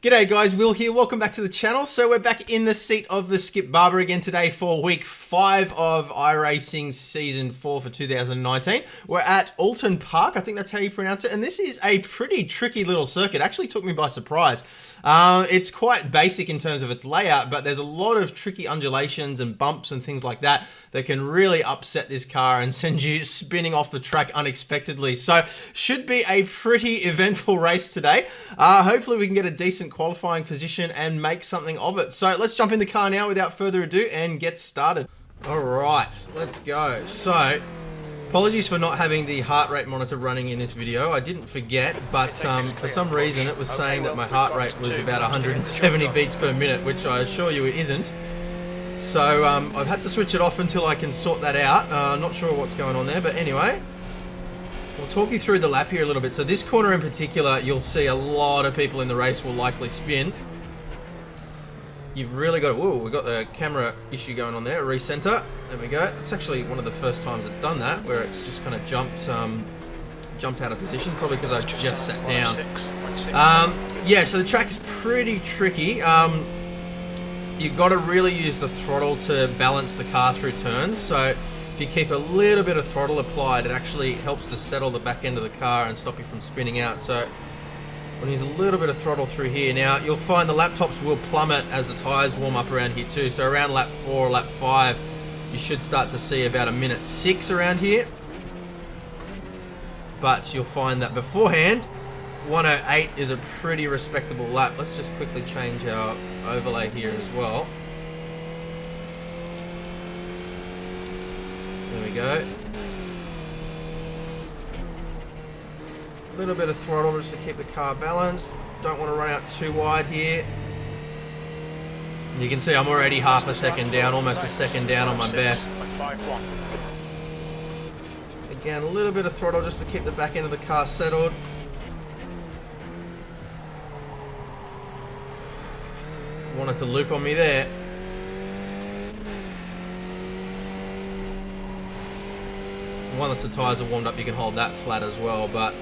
G'day guys, Will here. Welcome back to the channel. So we're back in the seat of the Skip Barber again today for week 5 of iRacing season 4 for 2019. We're at Oulton Park, I think that's how you pronounce it. And this is a pretty tricky little circuit. It actually took me by surprise. It's quite basic in terms of its layout, but there's a lot of tricky undulations and bumps and things like that that can really upset this car and send you spinning off the track unexpectedly. So should be a pretty eventful race today. Hopefully we can get a decent qualifying position and make something of it. So let's jump in the car now without further ado and get started. All right, let's go. So apologies for not having the heart rate monitor running in this video. I didn't forget, but for some reason it was saying that my heart rate was about 170 beats per minute, which I assure you it isn't. So I've had to switch it off until I can sort that out. Not sure what's going on there, but anyway, we'll talk you through the lap here a little bit. So this corner in particular, you'll see a lot of people in the race will likely spin. You've really got, whoa, we've got the camera issue going on there, recenter. There we go. It's actually one of the first times it's done that, where it's just kind of jumped out of position, probably because I just sat down. Yeah, so the track is pretty tricky. You've got to really use the throttle to balance the car through turns. So if you keep a little bit of throttle applied, it actually helps to settle the back end of the car and stop you from spinning out. So I'm going to use a little bit of throttle through here. Now you'll find the laptops will plummet as the tyres warm up around here too. So around lap 4 or lap 5, you should start to see about a minute 6 around here. But you'll find that beforehand, 108 is a pretty respectable lap. Let's just quickly change our overlay here as well. There we go. A little bit of throttle just to keep the car balanced. Don't want to run out too wide here. You can see I'm already half a second down, almost a second down on my best. Again, a little bit of throttle just to keep the back end of the car settled. Wanted to loop on me there. Once the tyres are warmed up, you can hold that flat as well, but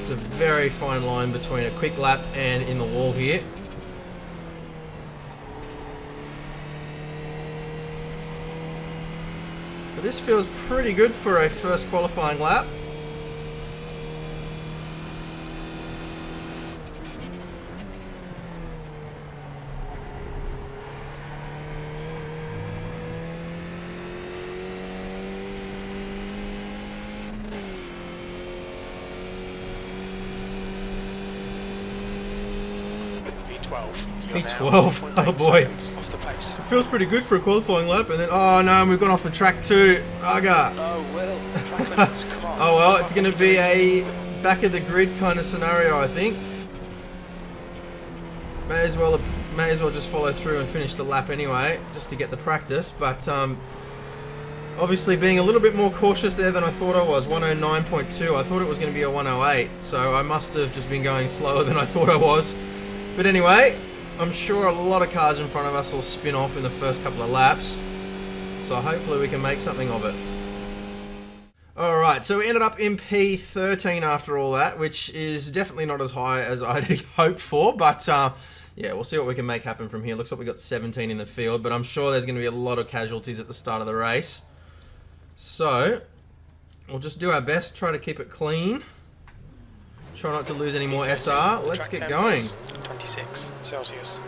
it's a very fine line between a quick lap and in the wall here. But this feels pretty good for a first qualifying lap. P12, oh boy. It feels pretty good for a qualifying lap, and then, oh no, we've gone off the track too. Aga. Oh well, it's going to be a back of the grid kind of scenario, I think. May as well just follow through and finish the lap anyway, just to get the practice, but obviously being a little bit more cautious there than I thought I was. 109.2, I thought it was going to be a 108, so I must have just been going slower than I thought I was. But anyway, I'm sure a lot of cars in front of us will spin off in the first couple of laps, so hopefully we can make something of it. Alright, so we ended up in P13 after all that, which is definitely not as high as I'd hoped for, but yeah, we'll see what we can make happen from here. Looks like we got 17 in the field, but I'm sure there's going to be a lot of casualties at the start of the race. So we'll just do our best, try to keep it clean. Try not to lose any more SR. Let's get going. 26 Celsius.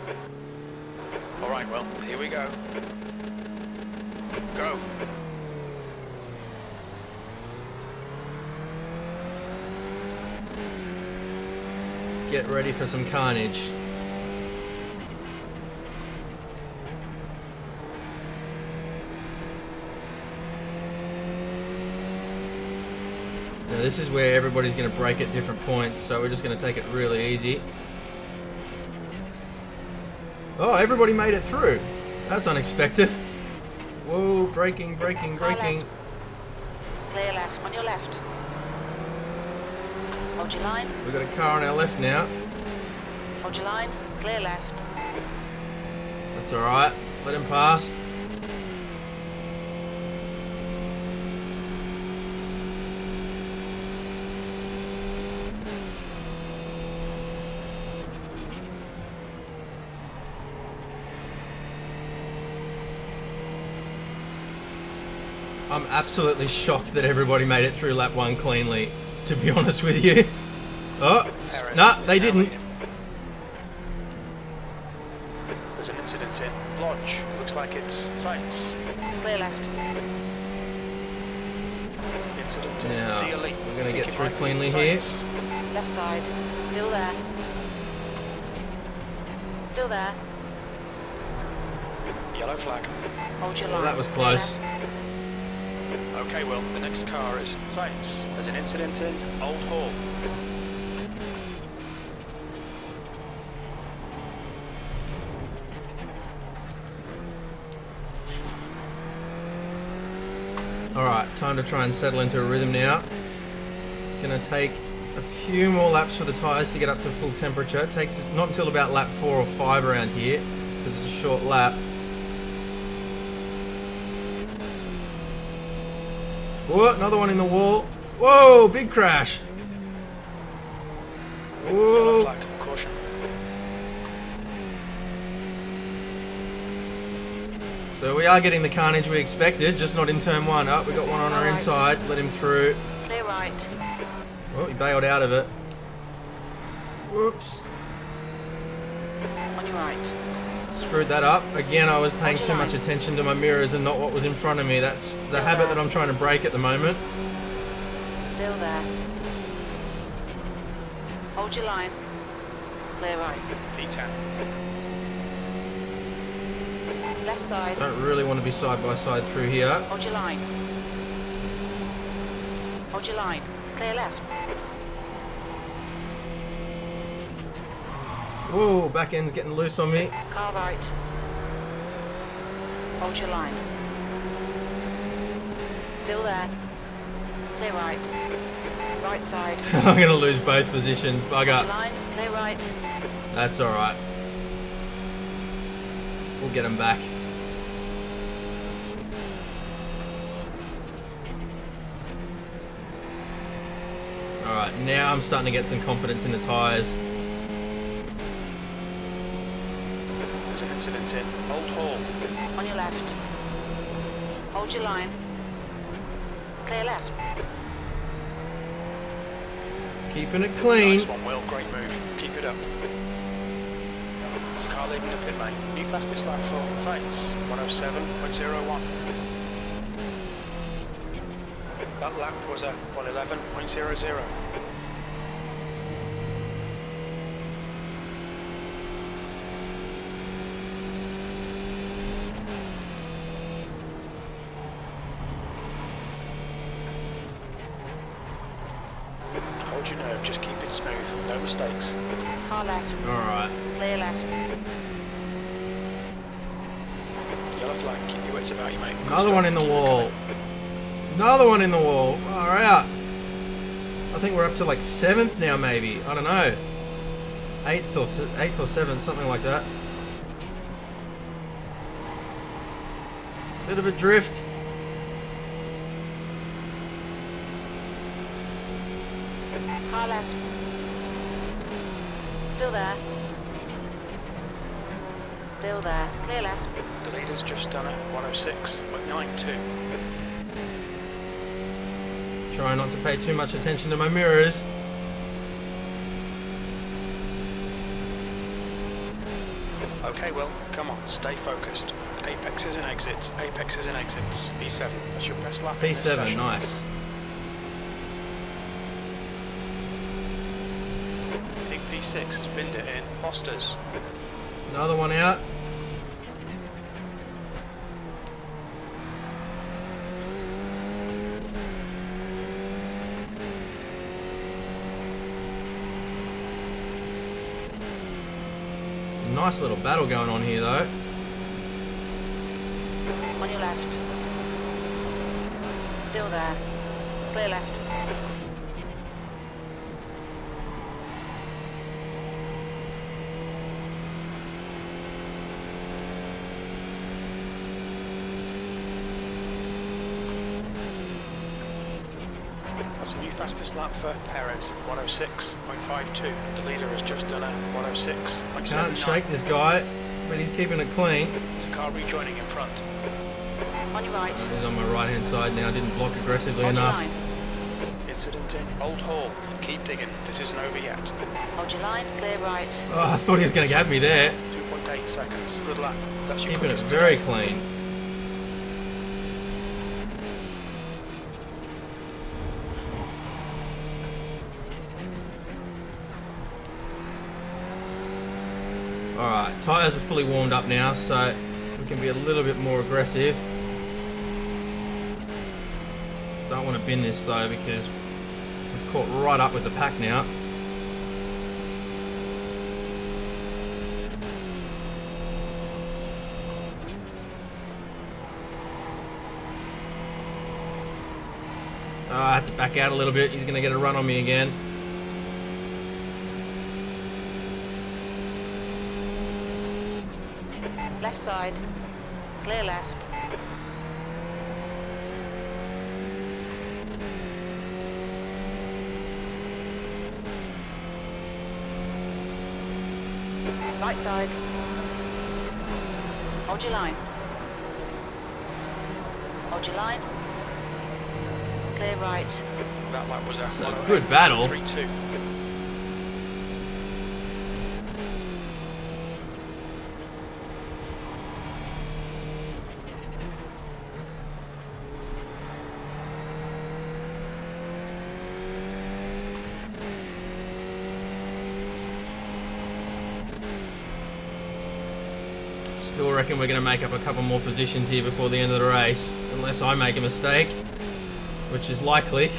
Alright, well, here we go. Go. Get ready for some carnage. Now this is where everybody's going to brake at different points, so we're just going to take it really easy. Oh, everybody made it through. That's unexpected. Whoa, braking, braking, braking. Clear left, on your left. Hold your line. We've got a car on our left now. Hold your line, clear left. That's alright. Let him past. I'm absolutely shocked that everybody made it through lap 1 cleanly, to be honest with you. Oh, nah, they didn't. There's an incident in Lodge. Looks like it's sights. Clear left. Incident in Now, Dealey. we're going to get Think it through might be cleanly here. sights. Left side. Still there. Still there. Yellow flag. Hold your Well, line. that was Clear close. left. Okay, well, the next car is sights. There's an incident in Old Hall. Alright, time to try and settle into a rhythm now. It's going to take a few more laps for the tyres to get up to full temperature. It takes not until about lap 4 or 5 around here, because it's a short lap. Whoa, another one in the wall. Whoa, big crash. Yellow Whoa. flag. Caution. So we are getting the carnage we expected, just not in turn 1. Oh, we got one on our Alright. inside. Let him through. Clear right. Oh, he bailed out of it. Whoops. On your right. Screwed that up. Again, I was paying Hold too your much line. attention to my mirrors and not what was in front of me. That's the habit that I'm trying to break at the moment. Still there. Hold your line. Clear right. P10. Left side. Don't really want to be side by side through here. Hold your line. Hold your line. Clear left. Whoa, back end's getting loose on me. Car right. Hold your line. Still there. Clear right. Right side. I'm going to lose both positions. Hold your Bugger. line. Clear right. That's alright. We'll get him back. Alright, now I'm starting to get some confidence in the tyres. There's an incident in Old Hall. On your left. Hold your line. Clear left. Keeping it clean. Nice one, Will. Great move. Keep it up. There's a car leaving the pit lane. New fastest lap for sights. 107.01. That lap was a 111.00. Hold your nerve, just keep it smooth, no mistakes. Car left. Alright. Clear left. Yellow flag, keep your wits about you, mate. Another one in the wall. Another one in the wall. Far out. I think we're up to like 7th now, maybe. I don't know. 8th or 7th, something like that. Bit of a drift. Car left. Still there. Still there. Clear left. The leader's just done a 106.92. Try not to pay too much attention to my mirrors. Okay, well, come on, stay focused. Apexes and exits, apexes and exits. P7, that's your best lap in this P7, session. nice. I think P6 has binned it in Foster's. Another one out. It's a nice little battle going on here, though. On your left. Still there. Clear left. That's a new fastest lap for Perez, 106.52. The leader has just done a 106.79. Can't shake this guy, but he's keeping it clean. There's a car rejoining in front. On your right. He's on my right-hand side now. Didn't block aggressively Hold your enough. line. Incident in Old Hall. Keep digging. This isn't over yet. Hold your line. Clear right. Oh, I thought he was going to get me there. 2.8 seconds. Good luck. That's your Keeping it quickest very today. clean. Alright, tyres are fully warmed up now, so we can be a little bit more aggressive. Don't want to bin this though, because we've caught right up with the pack now. I had to back out a little bit. He's going to get a run on me again. Left side. Clear left. Right side. Hold your line. Hold your line. Clear right. That lap was It's a 108, good battle. 3-2. Still reckon we're going to make up a couple more positions here before the end of the race, unless I make a mistake, which is likely.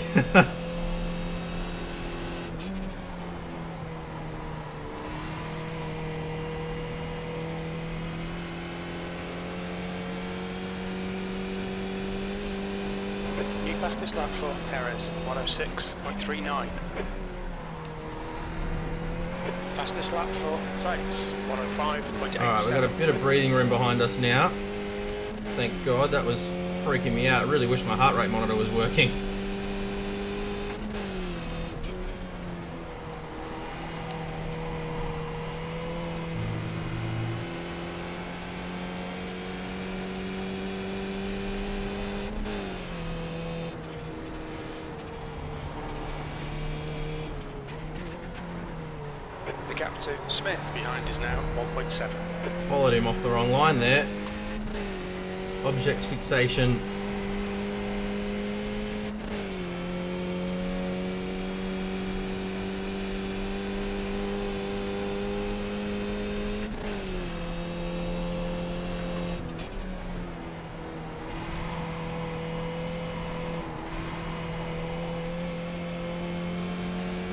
New fastest lap for Perez, 106.39. Fastest lap for Sainz, 105.87. Alright, we've got a bit of breathing room behind us now. Thank God, that was freaking me out. I really wish my heart rate monitor was working. The gap to Smith behind is now 1.7. Followed him off the wrong line there. Object fixation.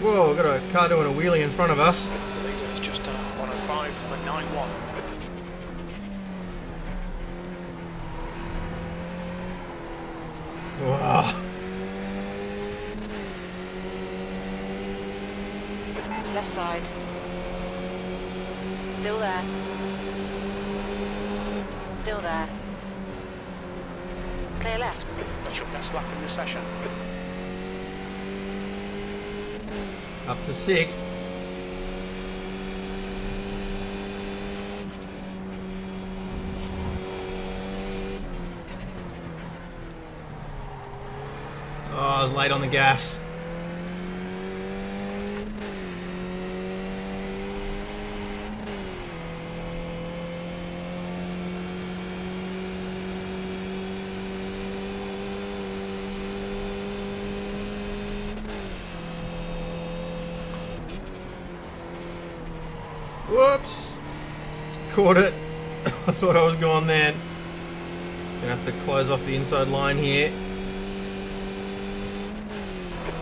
Whoa, we've got a car doing a wheelie in front of us. The leader is just done 105.91. Wow. Left side. Still there. Still there. Clear left. That's your best lap in the session. Up to 6th. Oh, I was late on the gas. Whoops! Caught it. I thought I was gone then. Gonna have to close off the inside line here.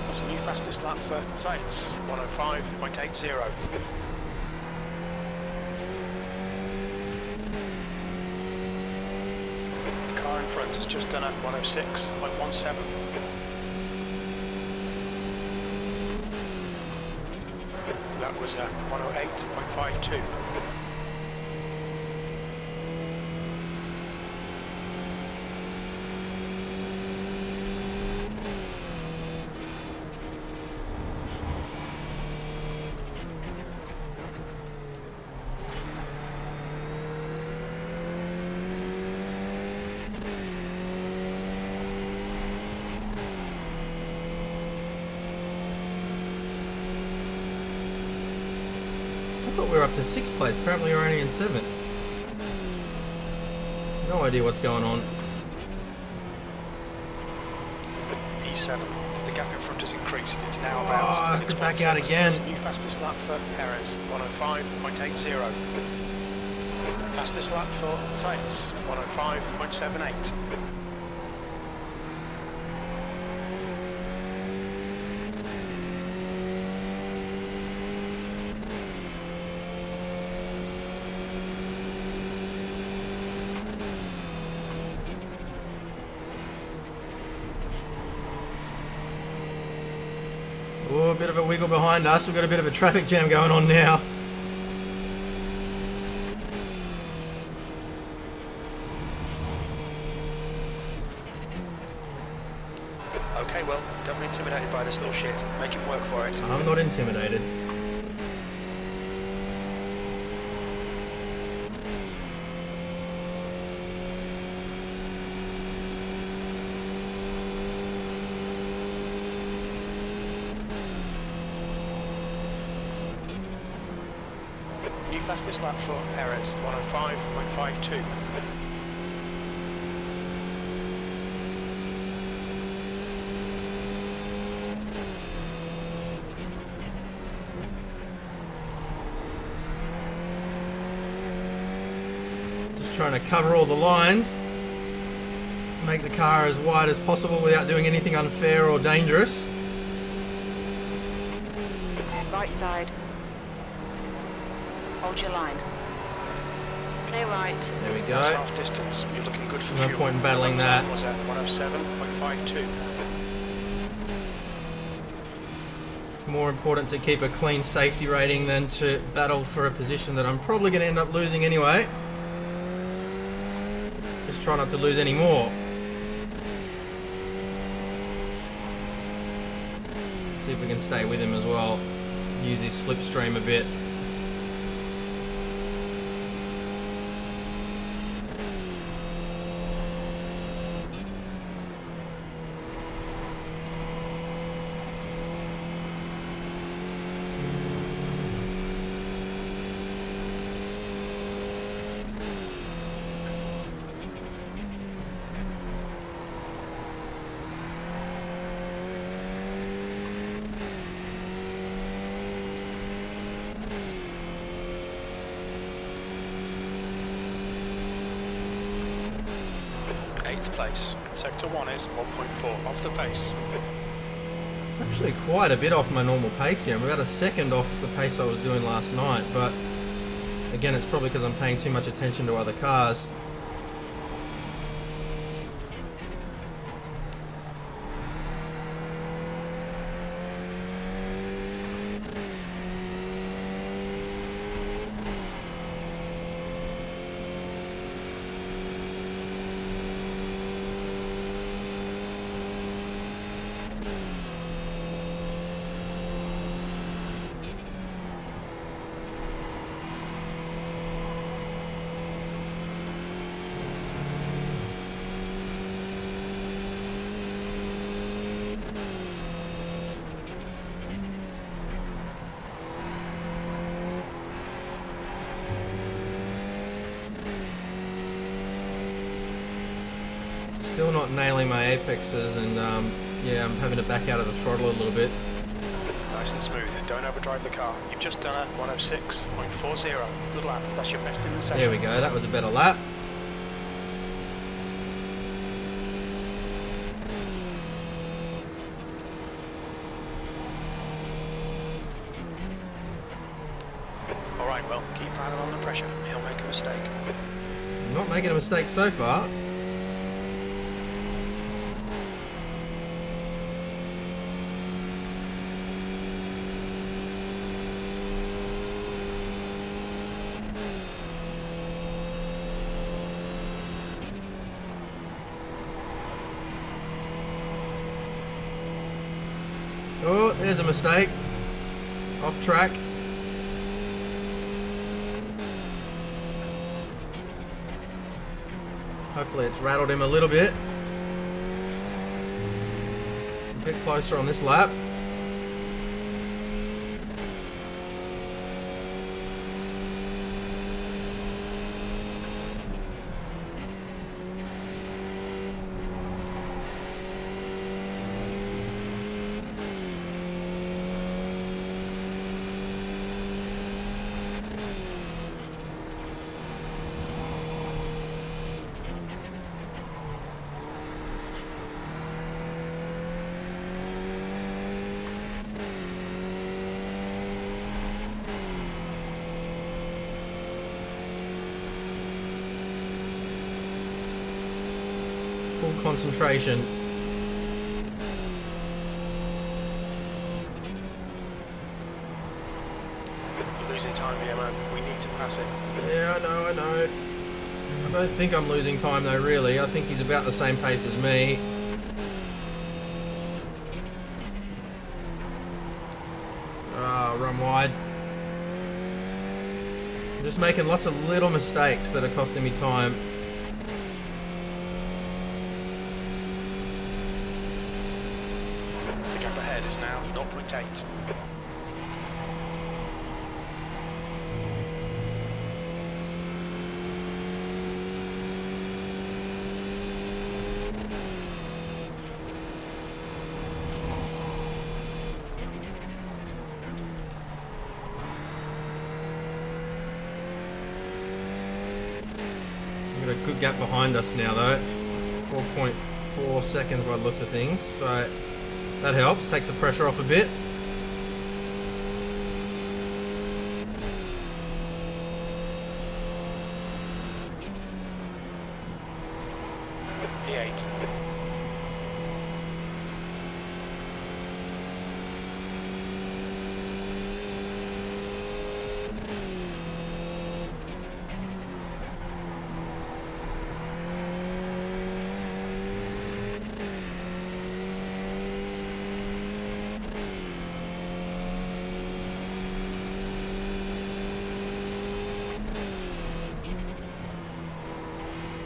That's a new fastest lap for Sainz, 105.80. The car in front has just done a 106.17. That was a 108.52. we're up to 6th place. Apparently we're only in 7th. No idea what's going on. E7. The gap in front has increased. It's now Oh, about... I have to back out again. New fastest lap for Perez, 105.80. Fastest lap for Fates, 105.78. Oh, a bit of a wiggle behind us. We've got a bit of a traffic jam going on now. Okay, well, don't be intimidated by this little shit. Make him work for it. I'm not intimidated. New fastest lap for Perez, 105.52. Just trying to cover all the lines. Make the car as wide as possible without doing anything unfair or dangerous. Right side. Hold your line. Clear right. There we That's go. half distance. You're looking good for No fuel. point in battling that. Was at 107.52. More important to keep a clean safety rating than to battle for a position that I'm probably going to end up losing anyway. Just try not to lose any more. See if we can stay with him as well. Use his slipstream a bit. Eighth place. Sector 1 is 1.4 off the pace. Actually quite a bit off my normal pace here. I'm about a second off the pace I was doing last night, but again, it's probably because I'm paying too much attention to other cars. Still not nailing my apexes, and yeah, I'm having to back out of the throttle a little bit. Nice and smooth. Don't overdrive the car. You've just done a 106.40. Good lap. That's your best in the session. There we go, that was a better lap. Alright, well, keep Tyler under pressure. He'll make a mistake. Not making a mistake so far. Oh, there's a mistake. Off track. Hopefully it's rattled him a little bit. A bit closer on this lap. full concentration. You're losing time here, man. We need to pass it. Yeah, I know. I don't think I'm losing time though, really. I think he's about the same pace as me. Run wide. I'm just making lots of little mistakes that are costing me time. The gap ahead is now 0.8. We've got a good gap behind us now though. 4.4 seconds by the looks of things. So that helps, takes the pressure off a bit. P8.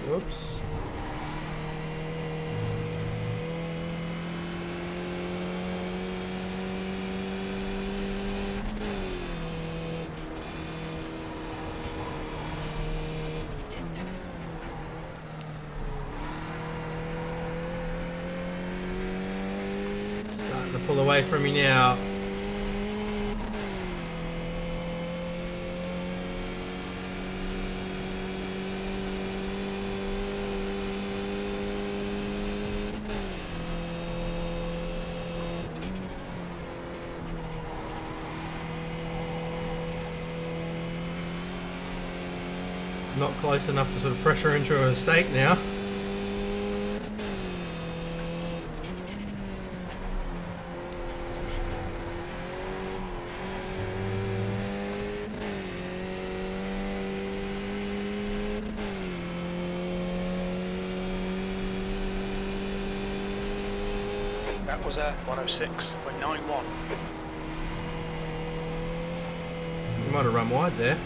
Whoops. Starting to pull away from me now. Not close enough to sort of pressure into a mistake now. That was a 106. We're 9-1. We might have run wide there.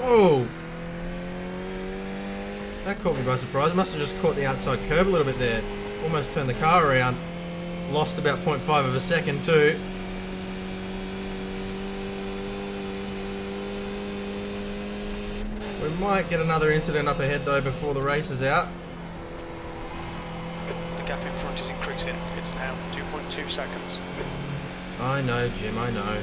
Whoa! That caught me by surprise. Must have just caught the outside curb a little bit there. Almost turned the car around. Lost about 0.5 of a second too. We might get another incident up ahead though before the race is out. The gap in front is increasing. It's now 2.2 seconds. I know, Jim, I know.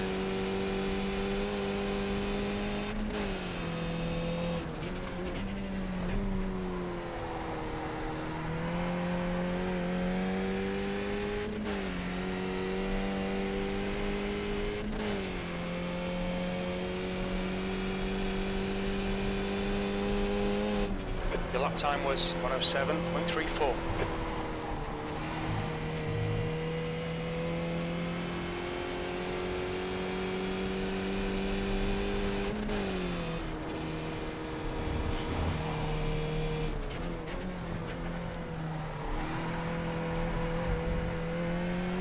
Your lap time was 107.34.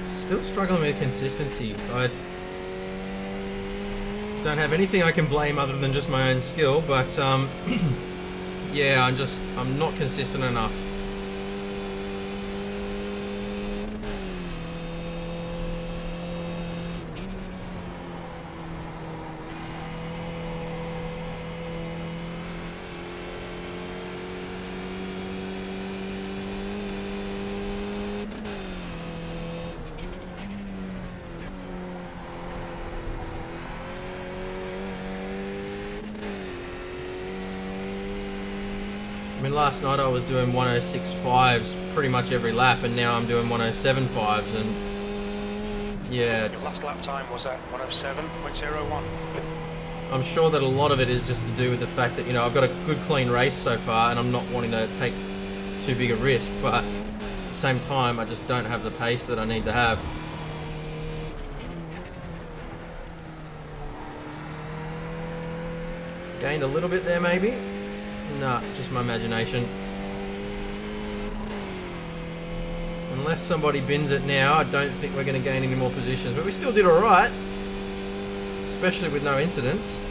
Still struggling with consistency. I don't have anything I can blame other than just my own skill, but yeah, I'm not consistent enough. I mean, last night I was doing 106.5s pretty much every lap, and now I'm doing 107.5s, and yeah, Your last lap time was at 107.01. I'm sure that a lot of it is just to do with the fact that, you know, I've got a good clean race so far, and I'm not wanting to take too big a risk, but at the same time, I just don't have the pace that I need to have. Gained a little bit there, maybe? Nah, just my imagination. Unless somebody bins it now, I don't think we're going to gain any more positions. But we still did alright. Especially with no incidents.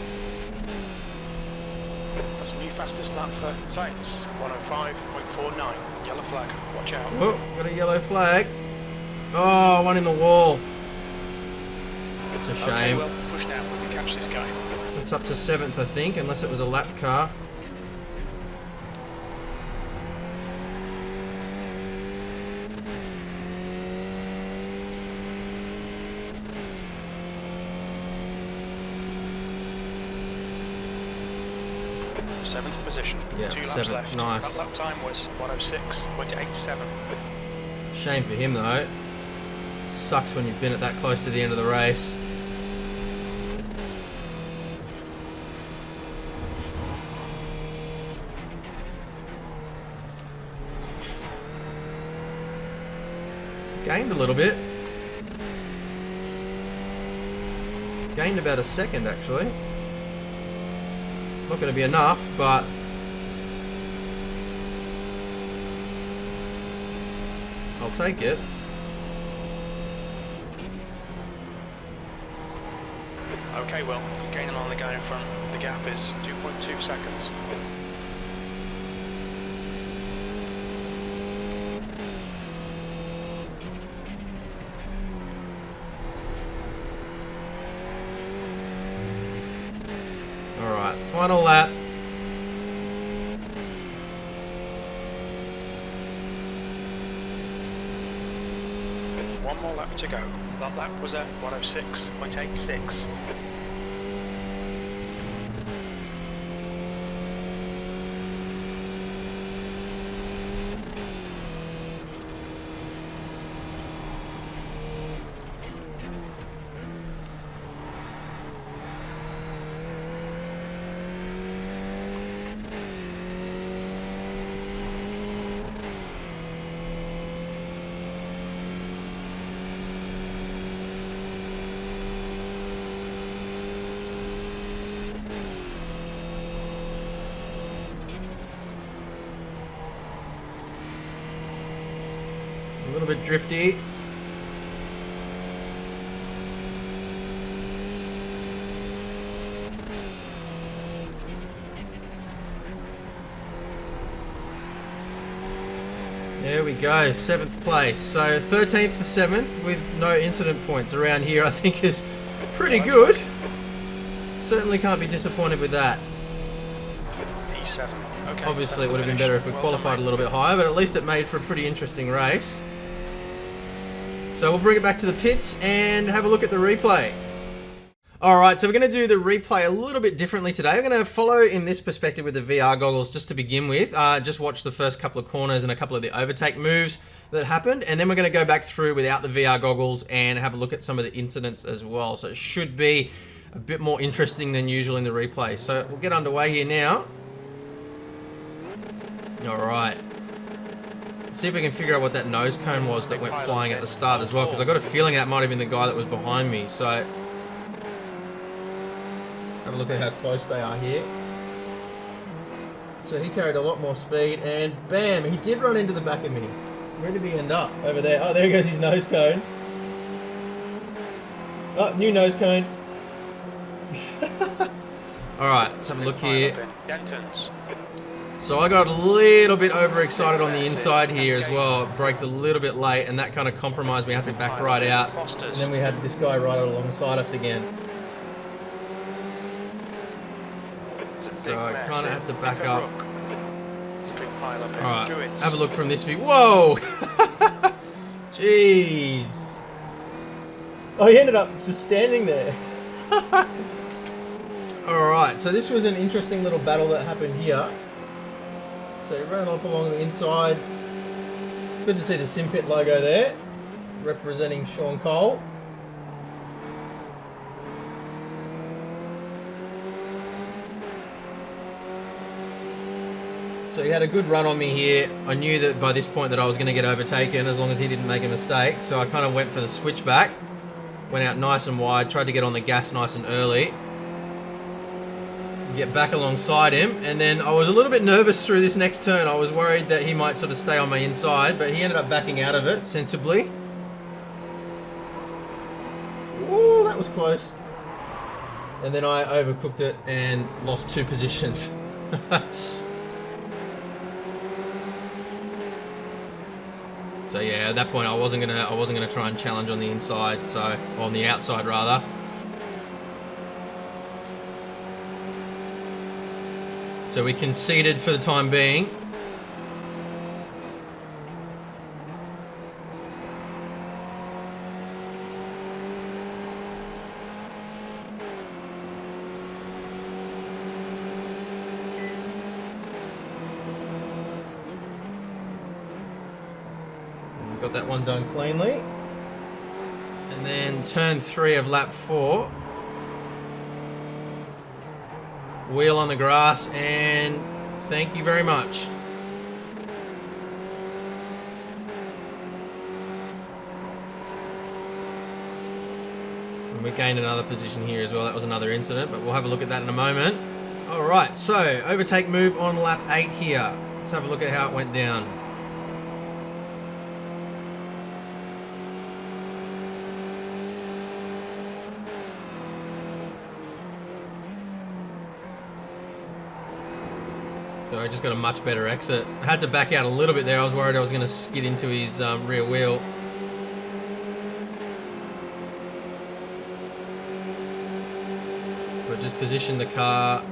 That's a new fastest lap for Saints. 105.49. Yellow flag. Watch out. Oh, got a yellow flag. Oh, one in the wall. It's a shame. Okay, well, push now. We can catch this guy. It's up to 7th, I think, unless it was a lap car. Seventh position. Yeah, 2 laps 7th, left. nice. That lap time was 106.87. Shame for him, though. Sucks when you've been at that close to the end of the race. Gained a little bit. Gained about a second, actually. It's not going to be enough, but I'll take it. Okay, well, gaining on the guy in front. The gap is 2.2 seconds. Alright, final lap. One more lap to go. That lap was at 106.86. A little bit drifty. There we go, 7th place. So 13th to 7th with no incident points around here, I think is pretty good. Certainly can't be disappointed with that. P7. Okay. Obviously it would have been better if we qualified a little bit higher, but at least it made for a pretty interesting race. So we'll bring it back to the pits and have a look at the replay. Alright, so we're going to do the replay a little bit differently today. We're going to follow in this perspective with the VR goggles just to begin with. Just watch the first couple of corners and a couple of the overtake moves that happened. And then we're going to go back through without the VR goggles and have a look at some of the incidents as well. So it should be a bit more interesting than usual in the replay. So we'll get underway here now. Alright. See if we can figure out what that nose cone was that went flying at the start as well, because I got a feeling that might have been the guy that was behind me. So have a look at how close they are here. So he carried a lot more speed, and bam, he did run into the back of me. Where did he end up? Over there. Oh, there goes his nose cone. Oh, new nose cone. Alright, let's have a look here. So I got a little bit overexcited on the inside here as well. Braked a little bit late, and that kind of compromised me. I had to back right out. And then we had this guy right alongside us again. So I kind of had to back up. Alright, have a look from this view. Whoa! Jeez. Oh, he ended up just standing there. Alright, so this was an interesting little battle that happened here. So he ran up along the inside. Good to see the Simpit logo there, representing Sean Cole. So he had a good run on me here. I knew that by this point that I was going to get overtaken as long as he didn't make a mistake. So I kind of went for the switchback. Went out nice and wide, tried to get on the gas nice and early. Get back alongside him, and then I was a little bit nervous through this next turn. I was worried that he might sort of stay on my inside, but he ended up backing out of it sensibly. Ooh, that was close. And then I overcooked it and lost 2 positions. So yeah, at that point I wasn't gonna try and challenge on the inside, so on the outside rather. So we conceded for the time being. Got that one done cleanly. And then turn 3 of lap 4. Wheel on the grass, and thank you very much. And we gained another position here as well. That was another incident, but we'll have a look at that in a moment. Alright, so overtake move on lap 8 here. Let's have a look at how it went down. So I just got a much better exit. I had to back out a little bit there. I was worried I was going to skid into his rear wheel. But just position the car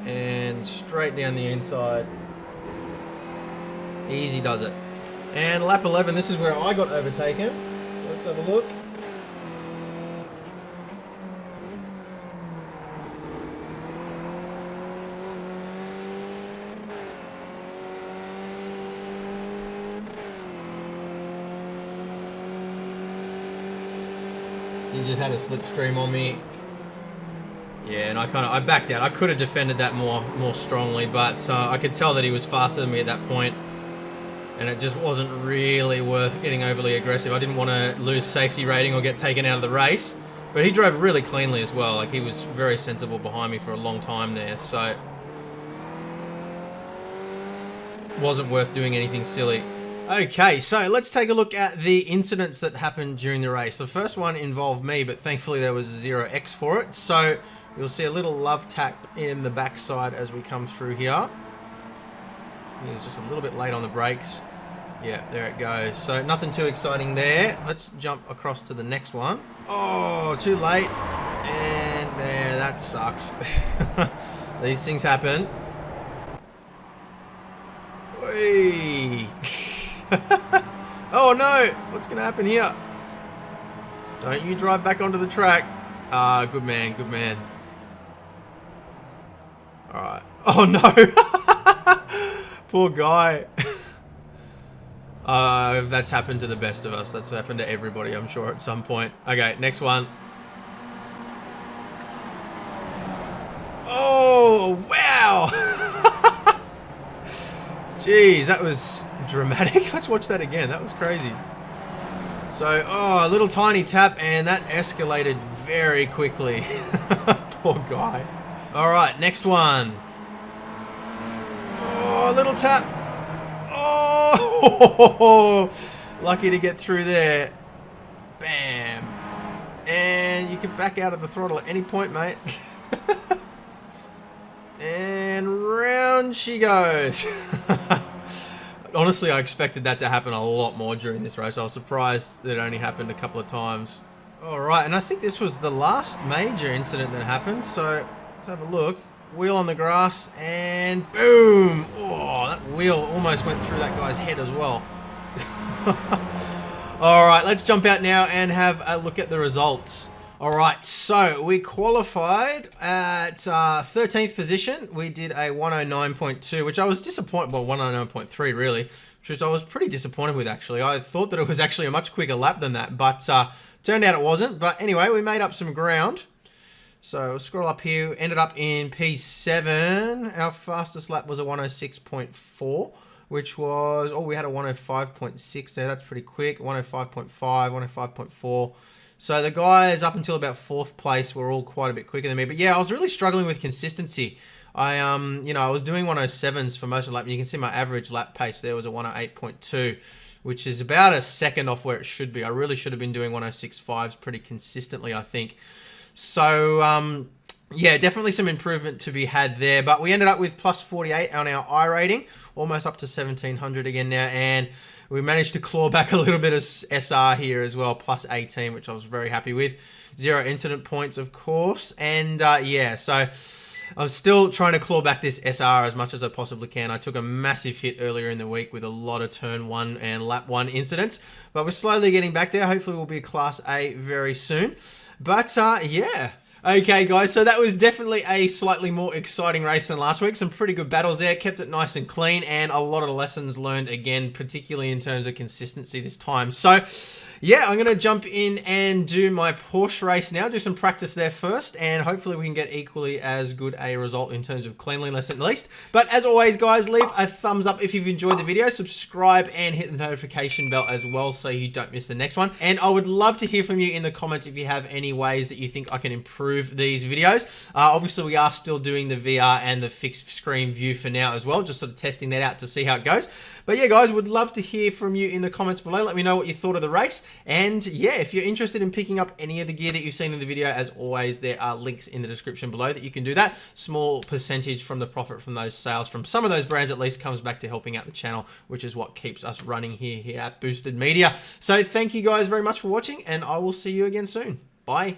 and straight down the inside. Easy does it. And lap 11, this is where I got overtaken. So let's have a look. So he just had a slipstream on me. Yeah, and I backed out. I could have defended that more strongly, but I could tell that he was faster than me at that point, and it just wasn't really worth getting overly aggressive. I didn't want to lose safety rating or get taken out of the race, but he drove really cleanly as well. Like, he was very sensible behind me for a long time there, so it wasn't worth doing anything silly. Okay, so let's take a look at the incidents that happened during the race. The first one involved me, but thankfully there was a 0x for it. So you'll see a little love tap in the backside as we come through here. He was just a little bit late on the brakes. Yeah, there it goes. So nothing too exciting there. Let's jump across to the next one. Oh, too late. And there, that sucks. These things happen. Whee! Oh no! What's going to happen here? Don't you drive back onto the track. Ah, good man, good man. Alright. Oh no! Poor guy. That's happened to the best of us. That's happened to everybody, I'm sure, at some point. Okay, next one. Oh, wow! Jeez, that was dramatic. Let's watch that again. That was crazy. So, oh, a little tiny tap, and that escalated very quickly. Poor guy. All right, next one. Oh, a little tap. Oh, lucky to get through there. Bam. And you can back out of the throttle at any point, mate. And round she goes. Honestly, I expected that to happen a lot more during this race. I was surprised that it only happened a couple of times. Alright, and I think this was the last major incident that happened, so let's have a look. Wheel on the grass, and boom! Oh, that wheel almost went through that guy's head as well. Alright, let's jump out now and have a look at the results. All right, so we qualified at 13th position. We did a 109.2, which I was disappointed, well, 109.3 really, which I was pretty disappointed with actually. I thought that it was actually a much quicker lap than that, but turned out it wasn't. But anyway, we made up some ground. So we'll scroll up here, ended up in P7. Our fastest lap was a 106.4, which was, we had a 105.6 there. That's pretty quick. 105.5, 105.4. So the guys up until about 4th place were all quite a bit quicker than me. But yeah, I was really struggling with consistency. I was doing 107s for most of the lap. You can see my average lap pace there was a 108.2, which is about a second off where it should be. I really should have been doing 106.5s pretty consistently, I think. So, yeah, definitely some improvement to be had there. But we ended up with plus 48 on our iRating, almost up to 1700 again now. And we managed to claw back a little bit of SR here as well, plus 18, which I was very happy with. 0 incident points, of course. And, yeah, so I'm still trying to claw back this SR as much as I possibly can. I took a massive hit earlier in the week with a lot of turn 1 and lap 1 incidents. But we're slowly getting back there. Hopefully we'll be Class A very soon. But, yeah. Okay, guys, so that was definitely a slightly more exciting race than last week. Some pretty good battles there, kept it nice and clean, and a lot of lessons learned again, particularly in terms of consistency this time. So, yeah, I'm going to jump in and do my Porsche race now, do some practice there first, and hopefully we can get equally as good a result in terms of cleanliness at least. But as always, guys, leave a thumbs up if you've enjoyed the video, subscribe, and hit the notification bell as well so you don't miss the next one. And I would love to hear from you in the comments if you have any ways that you think I can improve these videos. Obviously, we are still doing the VR and the fixed screen view for now as well, just sort of testing that out to see how it goes. But yeah, guys, would love to hear from you in the comments below. Let me know what you thought of the race. And yeah, if you're interested in picking up any of the gear that you've seen in the video, as always, there are links in the description below that you can do that. Small percentage from the profit from those sales from some of those brands at least comes back to helping out the channel, which is what keeps us running here at Boosted Media. So thank you guys very much for watching, and I will see you again soon. Bye.